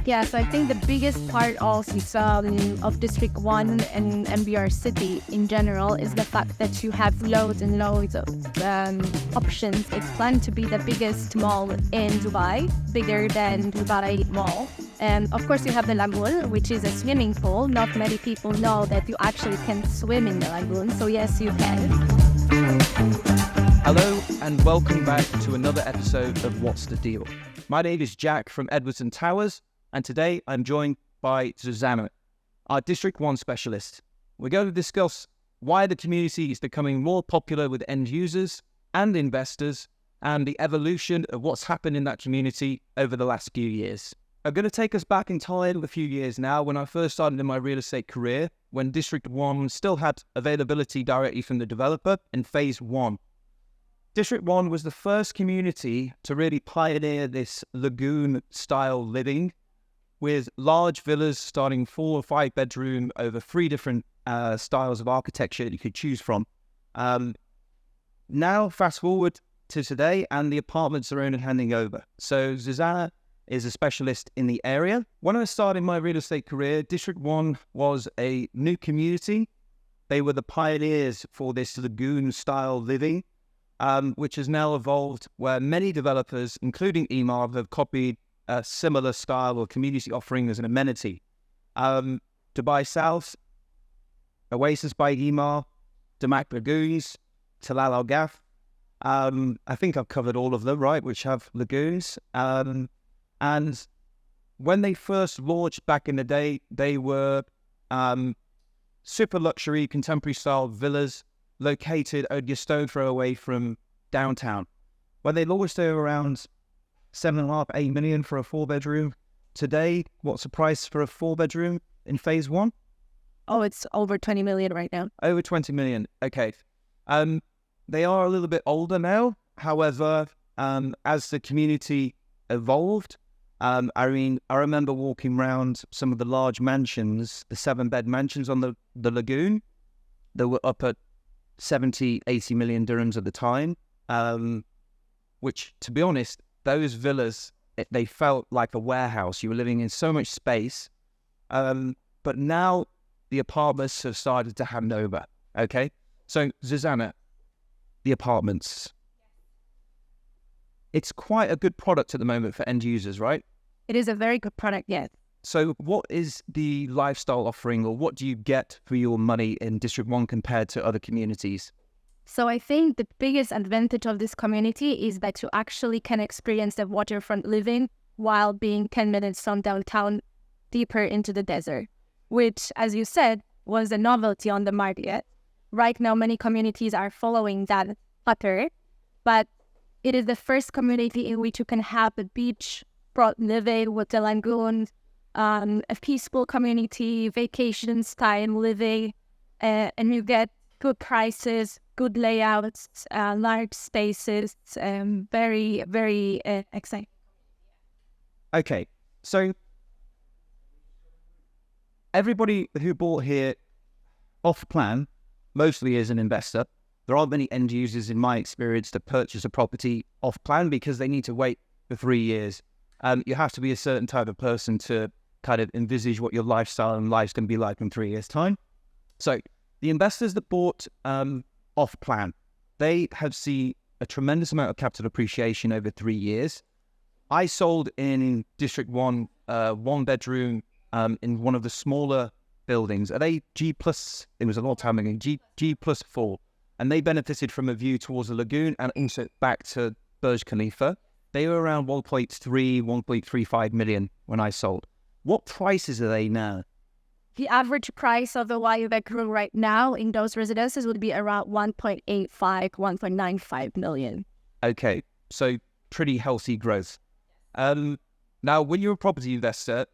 Yeah, so I think the biggest part of District 1 and MBR City in general is the fact that you have loads and loads of options. It's planned to be the biggest mall in Dubai, bigger than Dubai Mall. And of course you have the lagoon, which is a swimming pool. Not many people know that you actually can swim in the lagoon, so yes, you can. Hello and welcome back to another episode of What's the Deal? My name is Jack from Edwardson Towers, and today I'm joined by Zuzanna, our District 1 specialist. We're going to discuss why the community is becoming more popular with end users and investors, and the evolution of what's happened in that community over the last few years. I'm going to take us back in time a few years now when I first started in my real estate career, when District 1 still had availability directly from the developer in Phase 1. District 1 was the first community to really pioneer this lagoon-style living with large villas starting 4 or 5 bedroom over 3 different styles of architecture you could choose from. Now, fast forward to today, and the apartments are owned and handing over. So Zuzanna is a specialist in the area. When I started my real estate career, District 1 was a new community. They were the pioneers for this lagoon-style living, which has now evolved where many developers, including Emaar, have copied a similar style or community offering as an amenity. Dubai South, Oasis by Emaar, Damac Lagoons, Talal Al Gaf. I think I've covered all of them, right, which have lagoons. And when they first launched back in the day, they were super luxury, contemporary style villas located only a stone throw away from downtown. When they launched, they were around 7.5, 8 million for a 4-bedroom. Today, what's the price for a 4-bedroom in Phase 1? Oh, it's over 20 million right now. Over 20 million. Okay. They are a little bit older now. However, as the community evolved, I remember walking around some of the large mansions, the 7-bed mansions on the lagoon that were up at 70, 80 million dirhams at the time, which, to be honest, those villas, they felt like a warehouse. You were living in so much space. But now the apartments have started to hand over. Okay. So, Zuzanna, the apartments. It's quite a good product at the moment for end users, right? It is a very good product, yes. So what is the lifestyle offering, or what do you get for your money in District 1 compared to other communities? So I think the biggest advantage of this community is that you actually can experience the waterfront living while being 10 minutes from downtown, deeper into the desert, which, as you said, was a novelty on the market. Right now, many communities are following that pattern, but it is the first community in which you can have a beachfront living with the lagoon, a peaceful community, vacation style living, and you get good prices, good layouts, large spaces, very, very exciting. Okay, so everybody who bought here off plan, mostly as an investor. There aren't many end users, in my experience, that purchase a property off plan because they need to wait for 3 years. You have to be a certain type of person to kind of envisage what your lifestyle and life's going to be like in 3 years' time. So the investors that bought off plan, they have seen a tremendous amount of capital appreciation over 3 years. I sold in District 1, 1-bedroom in one of the smaller buildings. Are they G+? It was a long time ago, G+4. And they benefited from a view towards the lagoon and also back to Burj Khalifa. They were around 1.3, 1.35 million when I sold. What prices are they now? The average price of the one bedroom right now in those residences would be around 1.85, 1.95 million. Okay, so pretty healthy growth. Now, when you're a property investor,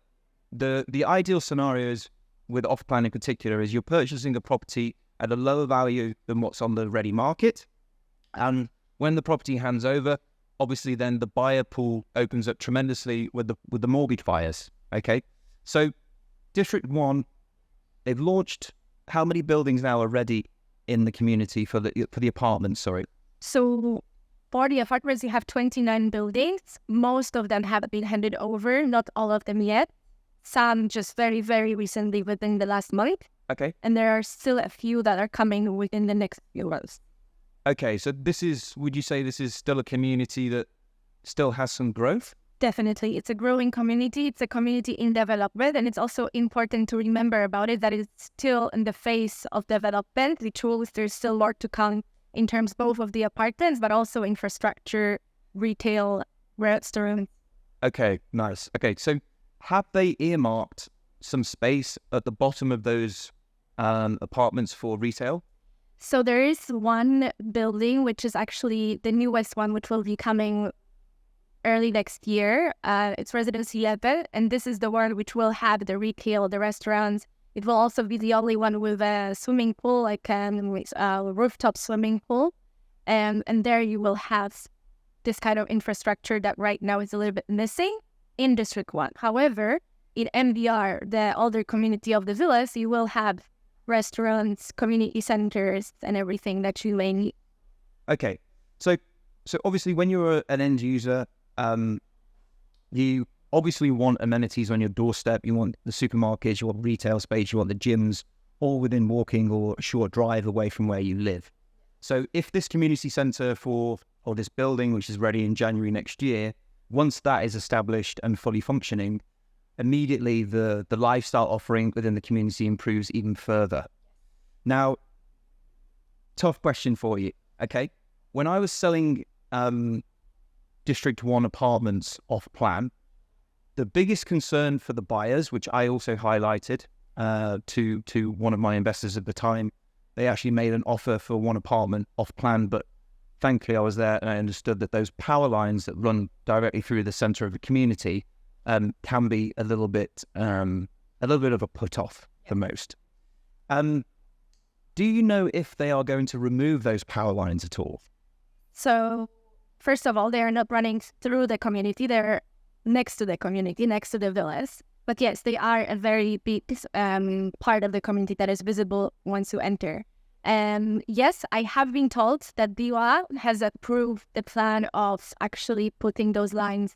the ideal scenarios with off-plan in particular is you're purchasing a property at a lower value than what's on the ready market. And when the property hands over, obviously then the buyer pool opens up tremendously with the mortgage buyers. Okay, so District 1, they've launched, how many buildings now are ready in the community for the apartments, sorry? So for the apartments, you have 29 buildings. Most of them have been handed over, not all of them yet. some just very, very recently within the last month. Okay. And there are still a few that are coming within the next few months. Okay, so would you say this is still a community that still has some growth? Definitely. It's a growing community. It's a community in development. And it's also important to remember about it that it's still in the phase of development. There's still more to come in terms both of the apartments, but also infrastructure, retail, restaurants. Okay, nice. Okay, so have they earmarked some space at the bottom of those apartments for retail? So there is one building, which is actually the newest one, which will be coming early next year. It's Residency 11, and this is the one which will have the retail, the restaurants. It will also be the only one with a swimming pool, like a rooftop swimming pool. And there you will have this kind of infrastructure that right now is a little bit missing in District 1. However, in MBR, the older community of the villas, you will have restaurants, community centers, and everything that you may need. Okay, so obviously when you're an end user, you obviously want amenities on your doorstep. You want the supermarkets, you want retail space, you want the gyms, all within walking or a short drive away from where you live. So if this community centre or this building, which is ready in January next year, once that is established and fully functioning, immediately the lifestyle offering within the community improves even further. Now, tough question for you, okay? When I was selling District 1 apartments off plan, the biggest concern for the buyers, which I also highlighted to one of my investors at the time, they actually made an offer for one apartment off plan, but thankfully I was there and I understood that those power lines that run directly through the centre of the community can be a little bit of a put off for most. Do you know if they are going to remove those power lines at all? So, first of all, they are not running through the community. They're next to the community, next to the villas. But yes, they are a very big part of the community that is visible once you enter. Yes, I have been told that DOA has approved the plan of actually putting those lines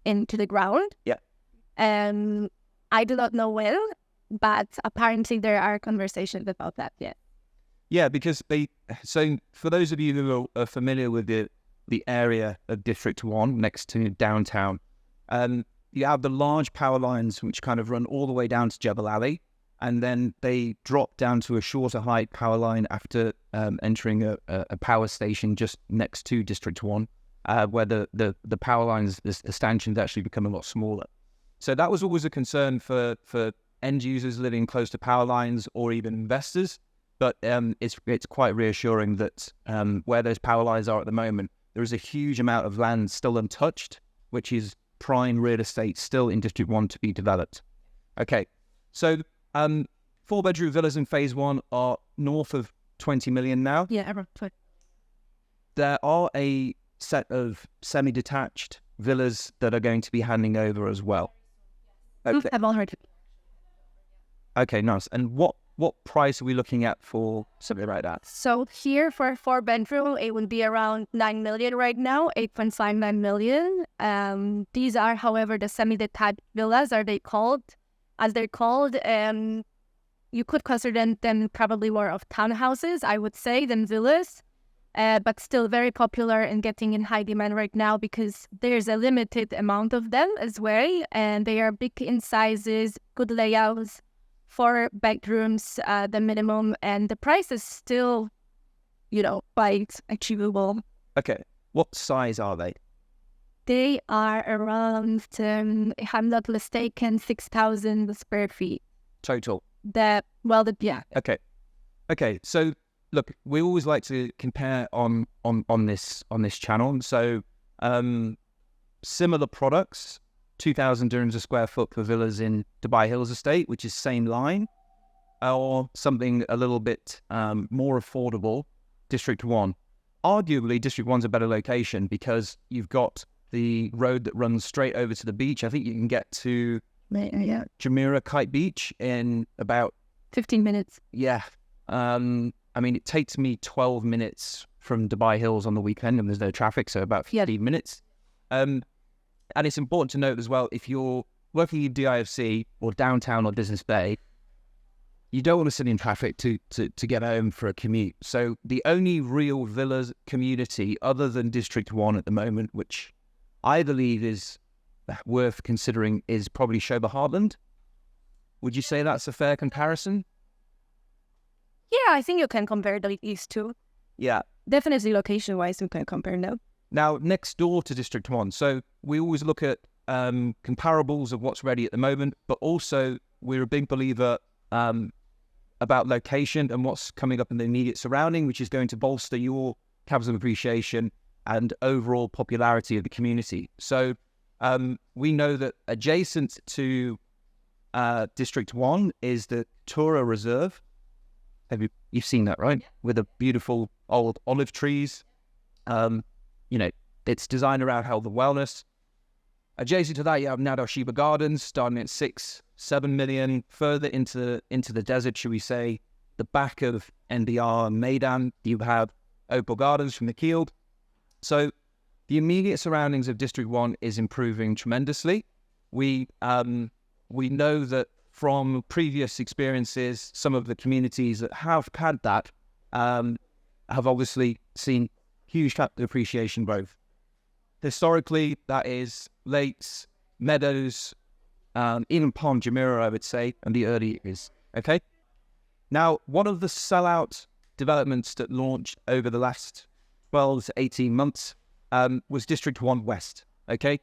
into the ground. Yeah. I do not know when, but apparently there are conversations about that, yeah. Yeah, because so for those of you who are familiar with the area of District 1 next to downtown, you have the large power lines which kind of run all the way down to Jebel Ali, and then they drop down to a shorter height power line after entering a power station just next to District 1, where the power lines, the stanchions actually become a lot smaller. So that was always a concern for end users living close to power lines or even investors. But it's quite reassuring that where those power lines are at the moment, there is a huge amount of land still untouched, which is prime real estate still in District 1 to be developed. Okay, so 4-bedroom villas in Phase 1 are north of 20 million now. Yeah, around 20. There are a set of semi-detached villas that are going to be handing over as well. Okay. I've all heard. Okay, nice. And what price are we looking at for something like that? So here for a 4-bedroom, it would be around 9 million right now, 8.59 million. These are, however, the semi-detached villas, as they're called. You could consider them probably more of townhouses, I would say, than villas, but still very popular and getting in high demand right now because there's a limited amount of them as well, and they are big in sizes, good layouts. 4 bedrooms, the minimum, and the price is still, quite achievable. Okay, what size are they? They are around, if I'm not mistaken, 6,000 square feet. Total? Yeah. Okay, so look, we always like to compare on this channel. So similar products, 2,000 dirhams a square foot for villas in Dubai Hills Estate, which is same line, or something a little bit more affordable, District 1. Arguably, District 1's a better location because you've got the road that runs straight over to the beach. I think you can get to Jumeirah Kite Beach in about 15 minutes. Yeah. I mean, it takes me 12 minutes from Dubai Hills on the weekend and there's no traffic, so about 15 minutes. And it's important to note as well, if you're working in DIFC or downtown or Business Bay, you don't want to sit in traffic to get home for a commute. So the only real villas community other than District 1 at the moment, which I believe is worth considering, is probably Schober Heartland. Would you say that's a fair comparison? Yeah, I think you can compare these two. Yeah. Definitely location-wise, you can compare them. Now, next door to District 1. So we always look at comparables of what's ready at the moment, but also we're a big believer about location and what's coming up in the immediate surrounding, which is going to bolster your capital appreciation and overall popularity of the community. So we know that adjacent to District 1 is the Tura Reserve. You've seen that, right? With the beautiful old olive trees. It's designed around health and wellness. Adjacent to that, you have Nadoshiba Gardens, starting at 6-7 million. Further into the desert, should we say, the back of NBR Maidan, you have Opal Gardens from the Kield. So the immediate surroundings of District 1 is improving tremendously. We know that from previous experiences, some of the communities that have had that have obviously seen huge capital appreciation growth. Historically, that is Lakes, Meadows, even Palm Jumeirah, I would say, and the early years. Okay? Now, one of the sellout developments that launched over the last 12 to 18 months was District 1 West. Okay?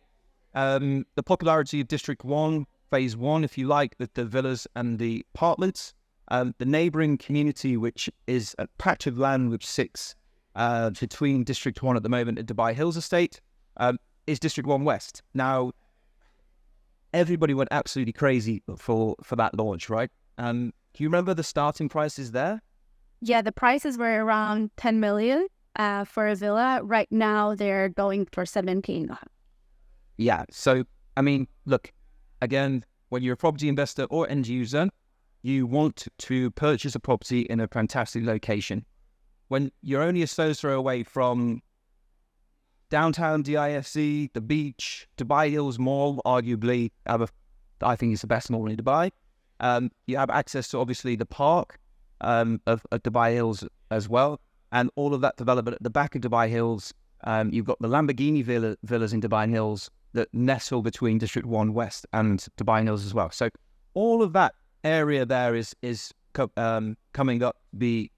The popularity of District 1, Phase 1, if you like, the villas and the apartments, the neighbouring community, which is a patch of land which sits between District 1 at the moment and Dubai Hills Estate, is District 1 West. Now, everybody went absolutely crazy for that launch, right? Do you remember the starting prices there? Yeah, the prices were around 10 million for a villa. Right now, they're going for 17. Yeah, so, I mean, look, again, when you're a property investor or end user, you want to purchase a property in a fantastic location. When you're only a stone's throw away from downtown DIFC, the beach, Dubai Hills Mall, arguably, I think it's the best mall in Dubai. You have access to, obviously, the park of Dubai Hills as well. And all of that development at the back of Dubai Hills, you've got the Lamborghini villas in Dubai Hills that nestle between District 1 West and Dubai Hills as well. So all of that area there is coming up to be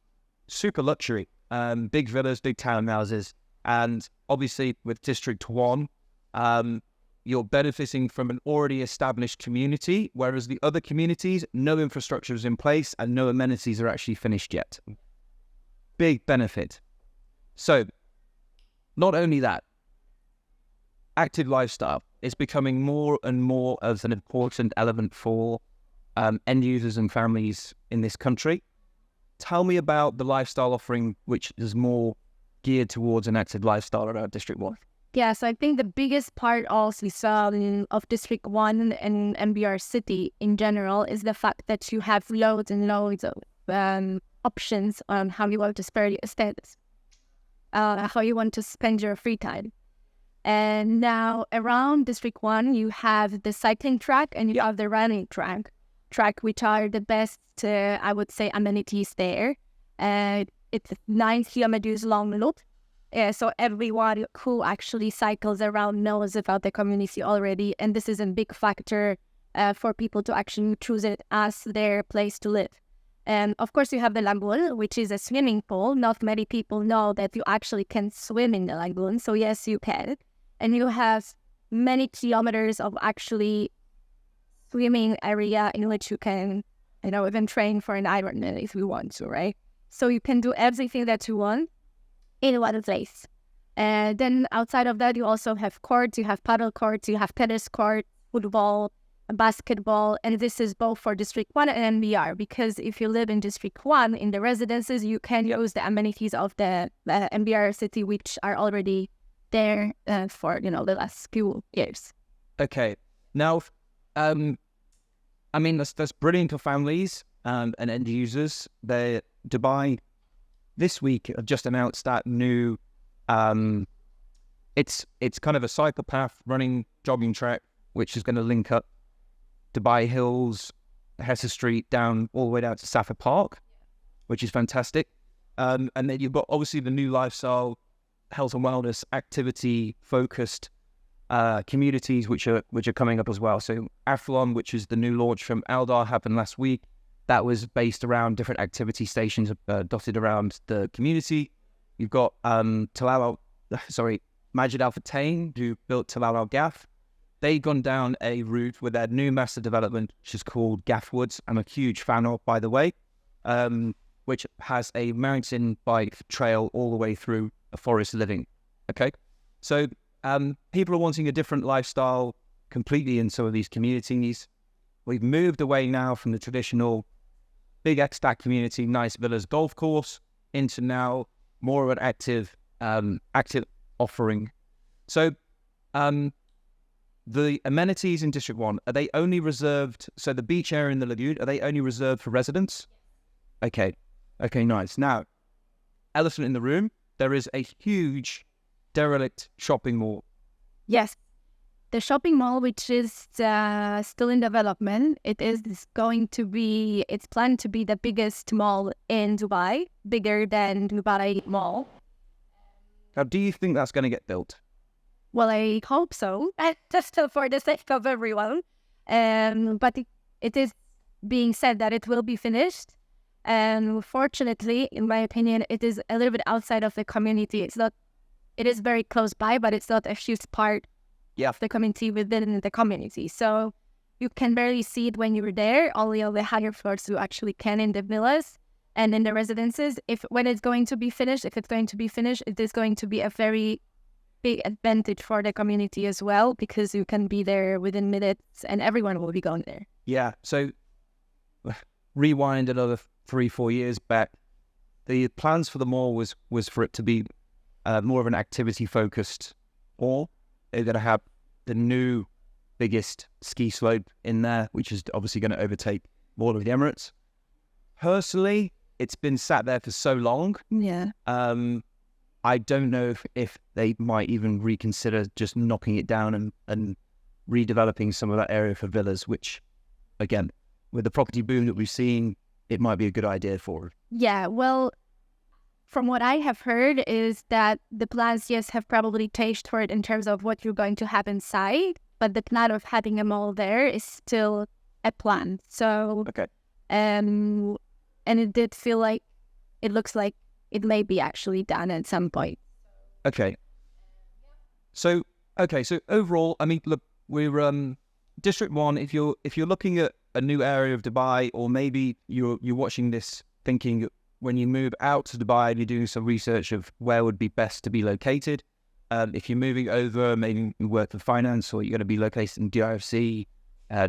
super luxury. Big villas, big townhouses. And obviously with District 1, you're benefiting from an already established community, whereas the other communities, no infrastructure is in place and no amenities are actually finished yet. Big benefit. So, not only that, active lifestyle is becoming more and more of an important element for end users and families in this country. Tell me about the lifestyle offering, which is more geared towards an active lifestyle around District 1. Yeah, so I think the biggest part also of District 1 and MBR City in general is the fact that you have loads and loads of options on how you want to spend your status, how you want to spend your free time. And now around District 1, you have the cycling track and you have the running track, which are the best, I would say, amenities there. It's a 9 kilometers long loop. So everyone who actually cycles around knows about the community already. And this is a big factor for people to actually choose it as their place to live. And of course, you have the lagoon, which is a swimming pool. Not many people know that you actually can swim in the lagoon. So yes, you can. And you have many kilometers of actually swimming area in which you can, even train for an Ironman if you want to, right? So you can do everything that you want in one place. And then outside of that, you also have courts, you have paddle courts, you have tennis courts, football, basketball, and this is both for District 1 and NBR, because if you live in District 1, in the residences, you can use the amenities of the NBR city, which are already there for, the last few years. Okay. Now, that's brilliant for families and end users. Dubai this week have just announced that new, it's kind of a cycle path running jogging track, which is going to link up Dubai Hills, Hesse Street, down all the way down to Safford Park, which is fantastic. And then you've got obviously the new lifestyle, health and wellness, activity focused communities which are coming up as well. So Athlon, which is the new launch from Eldar, happened last week. That was based around different activity stations dotted around the community. You've got Majid Al Futtaim, who built Talal Al Gaf. They've gone down a route with their new master development, which is called Gaff Woods. I'm a huge fan of, by the way, which has a mountain bike trail all the way through a forest living. Okay, so people are wanting a different lifestyle completely in some of these communities. We've moved away now from the traditional big expat community, nice villas, golf course, into now more of an active offering. So the amenities in District 1, are they only reserved, so the beach area in the lagoon, are they only reserved for residents? Okay, nice. Now, elephant in the room, there is a huge derelict shopping mall. Yes. The shopping mall, which is still in development, it's planned to be the biggest mall in Dubai, bigger than Dubai Mall. Now, do you think that's going to get built? Well, I hope so, just for the sake of everyone. But it is being said that it will be finished. And fortunately, in my opinion, it is a little bit outside of the community. It is very close by, but it's not a huge part of the community within the community. So you can barely see it when you're there. Only on the higher floors you actually can in the villas and in the residences. If it's going to be finished, it is going to be a very big advantage for the community as well, because you can be there within minutes and everyone will be going there. Yeah. So rewind another 3-4 years back, the plans for the mall was for it to be more of an activity focused mall. They're going to have the new biggest ski slope in there, which is obviously going to overtake all of the Emirates. Personally, it's been sat there for so long. Yeah. I don't know if they might even reconsider just knocking it down and redeveloping some of that area for villas, which, again, with the property boom that we've seen, it might be a good idea for it. Yeah, well, from what I have heard is that the plans, yes, have probably changed for it in terms of what you're going to have inside, but the plan of having a mall there is still a plan. So, okay. And it did feel like, it looks like it may be actually done at some point. Okay. So overall, I mean, look, we're District 1, if you're looking at a new area of Dubai, or maybe you're watching this thinking when you move out to Dubai and you're doing some research of where would be best to be located. If you're moving over, maybe you work for finance, or you're going to be located in DIFC,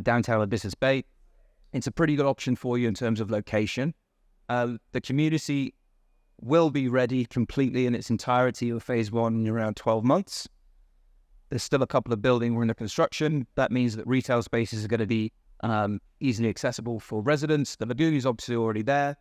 downtown or Business Bay, it's a pretty good option for you in terms of location. The community will be ready completely in its entirety of phase 1 in around 12 months. There's still a couple of buildings under construction. That means that retail spaces are going to be easily accessible for residents. The lagoon is obviously already there,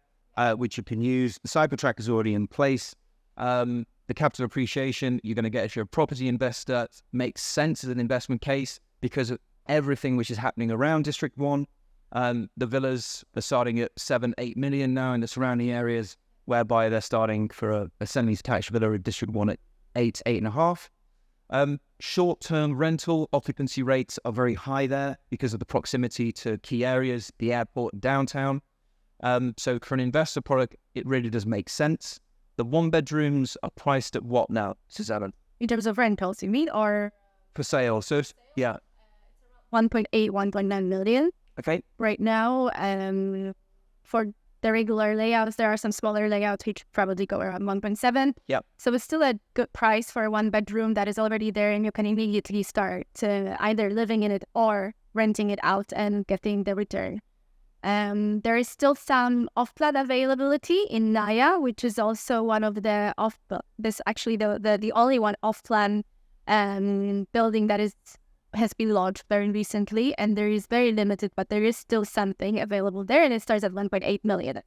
which you can use. The Cybertrack is already in place. The capital appreciation you're going to get if you're a property investor makes sense as an investment case because of everything which is happening around District 1. The villas are starting at 7-8 million now in the surrounding areas, whereby they're starting for a semi-detached villa in District 1 at 8.5. Short-term rental occupancy rates are very high there because of the proximity to key areas, the airport and downtown. So for an investor product, it really does make sense. The one-bedrooms are priced at what now, Zuzanna? In terms of rentals, you mean, or? For sale, so yeah. 1.8, 1.9 million. Okay. Right now, for the regular layouts, there are some smaller layouts which probably go around 1.7. Yeah. So it's still a good price for a one-bedroom that is already there, and you can immediately start either living in it or renting it out and getting the return. There is still some off-plan availability in Naya, which is also one of the the only one off-plan building that has been launched very recently, and there is very limited, but there is still something available there, and it starts at 1.8 million.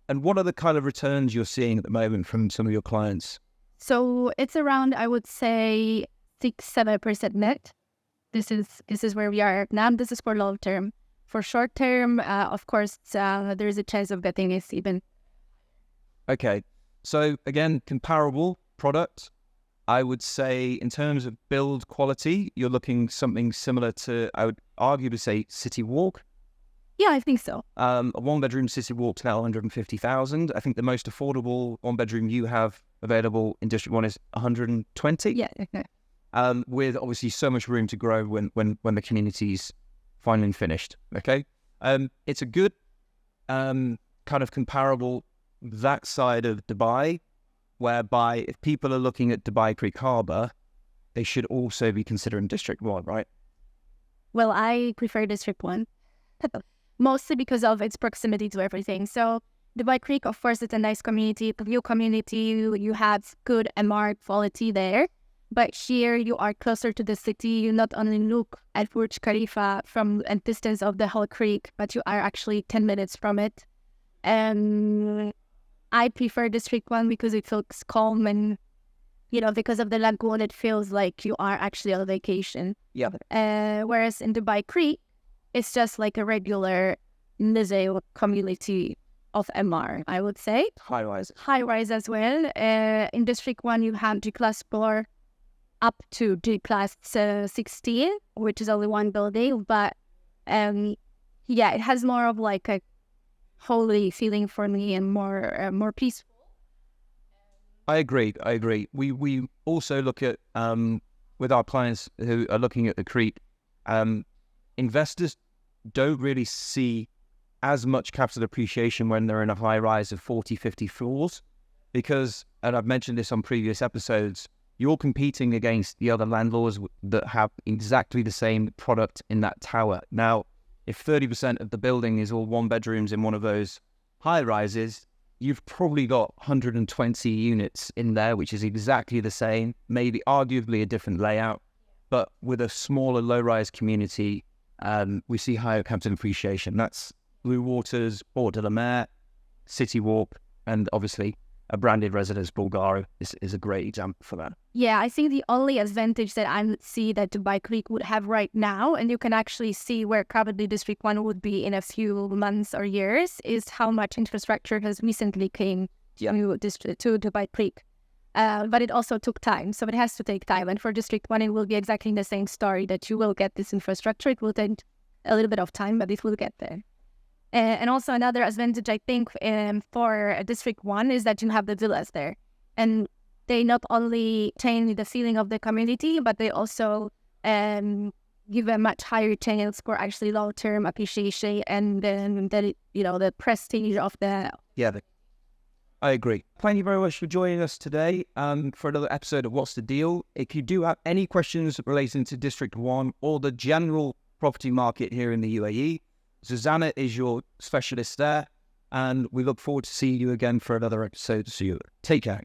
And what are the kind of returns you're seeing at the moment from some of your clients? So it's around, I would say, 6-7% net. this is where we are now. This is for long term. For short term, of course, there is a chance of getting it even. Okay. So again, comparable product. I would say in terms of build quality, you're looking something similar to, I would arguably say, City Walk. Yeah, I think so. A one-bedroom City Walk's now 150,000. I think the most affordable one-bedroom you have available in District 1 is 120. Yeah. Okay. With obviously so much room to grow when the community's finally finished. Okay. It's a good kind of comparable that side of Dubai, whereby if people are looking at Dubai Creek Harbour, they should also be considering District 1, right? Well, I prefer District 1. Mostly because of its proximity to everything. So Dubai Creek, of course, it's a nice community, new community. You have good MR quality there. But here you are closer to the city. You not only look at Burj Khalifa from a distance of the whole creek, but you are actually 10 minutes from it. And I prefer District 1 because it feels calm and, because of the lagoon, it feels like you are actually on vacation. Yeah. Whereas in Dubai Creek, it's just like a regular Nizeo community of MR, I would say. High-rise. High-rise as well. In District 1, you have G-Class 4 up to G-Class 16, which is only one building. But, it has more of like a holy feeling for me and more peaceful. I agree. We also look at, with our clients who are looking at the creek, investors don't really see as much capital appreciation when they're in a high rise of 40, 50 floors because, and I've mentioned this on previous episodes, you're competing against the other landlords that have exactly the same product in that tower. Now, if 30% of the building is all one bedrooms in one of those high rises, you've probably got 120 units in there, which is exactly the same, maybe arguably a different layout, but with a smaller low-rise community, we see higher capital appreciation. That's Blue Waters, Port de la Mer, City Walk, and obviously a branded residence, Bulgari, is a great example for that. Yeah, I think the only advantage that I would see that Dubai Creek would have right now, and you can actually see where probably District 1 would be in a few months or years, is how much infrastructure has recently came to Dubai Creek. But it also took time, so it has to take time. And for District 1, it will be exactly the same story, that you will get this infrastructure. It will take a little bit of time, but it will get there. And also another advantage, I think, for District 1 is that you have the villas there. And they not only change the feeling of the community, but they also give a much higher chance for actually long-term appreciation and then the prestige of the... Yeah, I agree. Thank you very much for joining us today for another episode of What's the Deal. If you do have any questions relating to District 1 or the general property market here in the UAE, Zuzanna is your specialist there, and we look forward to seeing you again for another episode soon. Take care.